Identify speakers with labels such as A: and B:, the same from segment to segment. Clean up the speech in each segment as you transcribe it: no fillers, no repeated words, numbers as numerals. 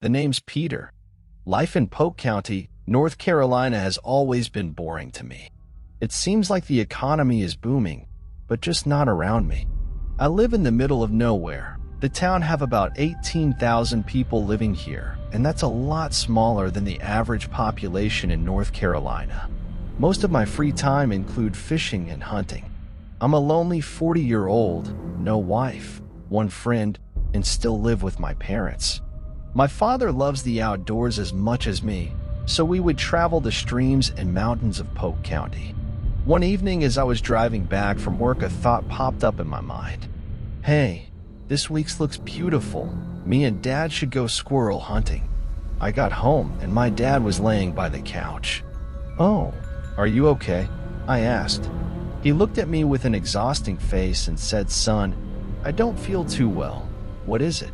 A: The name's Peter. Life in Polk County, North Carolina has always been boring to me. It seems like the economy is booming, but just not around me. I live in the middle of nowhere. The town have about 18,000 people living here, and that's a lot smaller than the average population in North Carolina. Most of my free time include fishing and hunting. I'm a lonely 40-year-old, no wife, one friend, and still live with my parents. My father loves the outdoors as much as me, so we would travel the streams and mountains of Polk County. One evening as I was driving back from work, a thought popped up in my mind. Hey, this week's looks beautiful. Me and Dad should go squirrel hunting. I got home and my dad was laying by the couch. Oh, are you okay? I asked. He looked at me with an exhausting face and said, Son, I don't feel too well. What is it?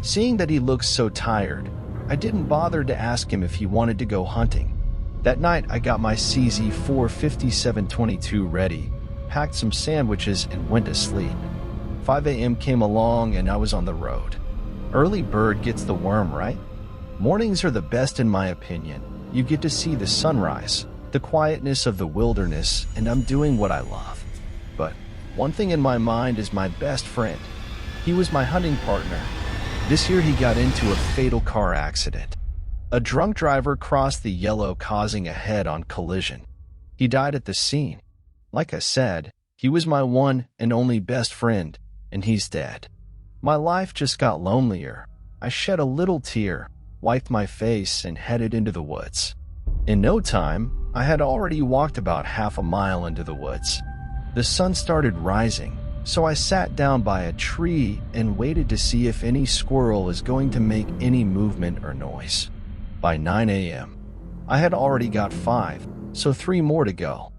A: Seeing that he looked so tired, I didn't bother to ask him if he wanted to go hunting. That night, I got my CZ-45722 ready, packed some sandwiches, and went to sleep. 5 a.m. came along and I was on the road. Early bird gets the worm, right? Mornings are the best in my opinion. You get to see the sunrise, the quietness of the wilderness, and I'm doing what I love. But one thing in my mind is my best friend. He was my hunting partner. This year he got into a fatal car accident. A drunk driver crossed the yellow, causing a head-on collision. He died at the scene. Like I said, he was my one and only best friend, and he's dead. My life just got lonelier. I shed a little tear, wiped my face, and headed into the woods. In no time, I had already walked about half a mile into the woods. The sun started rising, so I sat down by a tree and waited to see if any squirrel is going to make any movement or noise. By 9 a.m., I had already got 5, so 3 more to go.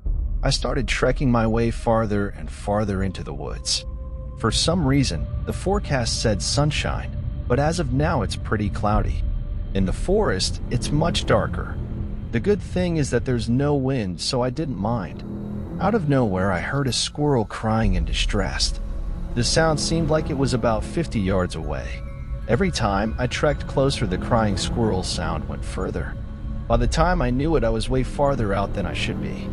A: I started trekking my way farther and farther into the woods. For some reason, the forecast said sunshine, but as of now it's pretty cloudy. In the forest, it's much darker. The good thing is that there's no wind, so I didn't mind. Out of nowhere, I heard a squirrel crying in distress. The sound seemed like it was about 50 yards away. Every time I trekked closer, the crying squirrel sound went further. By the time I knew it, I was way farther out than I should be.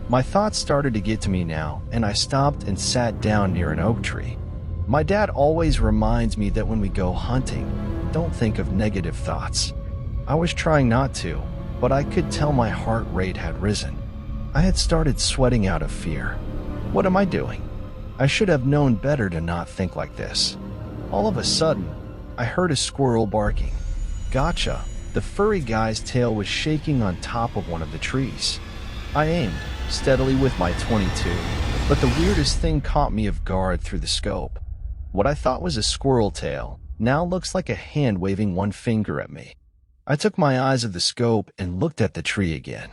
A: My thoughts started to get to me now, and I stopped and sat down near an oak tree. My dad always reminds me that when we go hunting, don't think of negative thoughts. I was trying not to, but I could tell my heart rate had risen. I had started sweating out of fear. What am I doing? I should have known better to not think like this. All of a sudden, I heard a squirrel barking. Gotcha! The furry guy's tail was shaking on top of one of the trees. I aimed steadily with my .22, but the weirdest thing caught me off guard through the scope. What I thought was a squirrel tail now looks like a hand waving one finger at me. I took my eyes off the scope and looked at the tree again.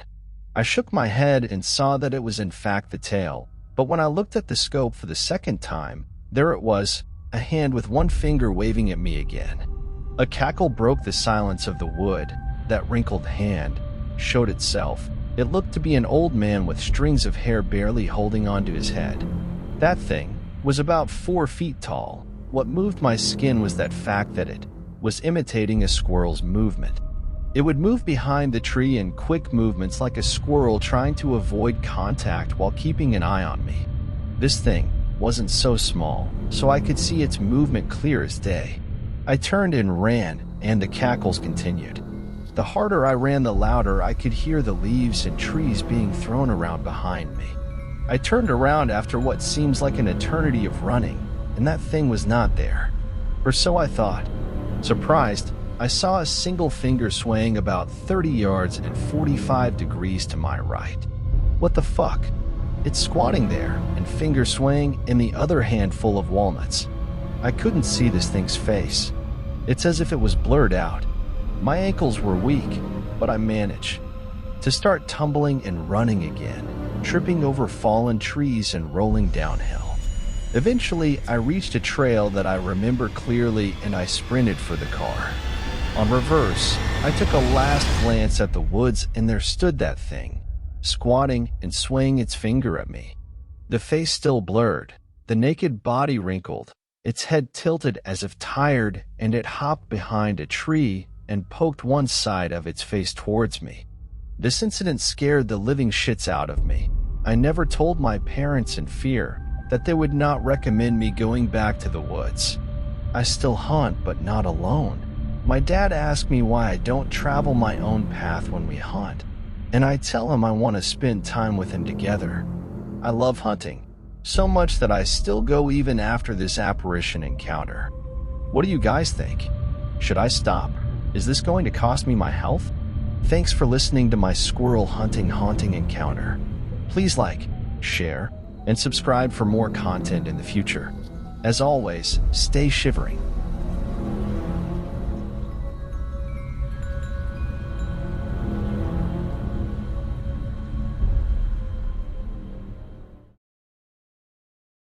A: I shook my head and saw that it was in fact the tail, but when I looked at the scope for the second time, there it was, a hand with one finger waving at me again. A cackle broke the silence of the wood. That wrinkled hand showed itself. It looked to be an old man with strings of hair barely holding onto his head. That thing was about 4 feet tall. What moved my skin was that fact that it was imitating a squirrel's movement. It would move behind the tree in quick movements like a squirrel trying to avoid contact while keeping an eye on me. This thing wasn't so small, so I could see its movement clear as day. I turned and ran, and the cackles continued. The harder I ran, the louder I could hear the leaves and trees being thrown around behind me. I turned around after what seems like an eternity of running, and that thing was not there. Or so I thought. Surprised, I saw a single finger swaying about 30 yards and 45 degrees to my right. What the fuck? It's squatting there, and finger swaying in the other hand full of walnuts. I couldn't see this thing's face. It's as if it was blurred out. My ankles were weak, but I managed to start tumbling and running again, tripping over fallen trees and rolling downhill. Eventually, I reached a trail that I remember clearly, and I sprinted for the car. On reverse, I took a last glance at the woods, and there stood that thing, squatting and swaying its finger at me. The face still blurred, the naked body wrinkled, its head tilted as if tired, and it hopped behind a tree and poked one side of its face towards me. This incident scared the living shits out of me. I never told my parents in fear that they would not recommend me going back to the woods. I still hunt, but not alone. My dad asked me why I don't travel my own path when we hunt, and I tell him I want to spend time with him together. I love hunting, so much that I still go even after this apparition encounter. What do you guys think? Should I stop? Is this going to cost me my health? Thanks for listening to my squirrel hunting haunting encounter. Please like, share, and subscribe for more content in the future. As always, stay shivering.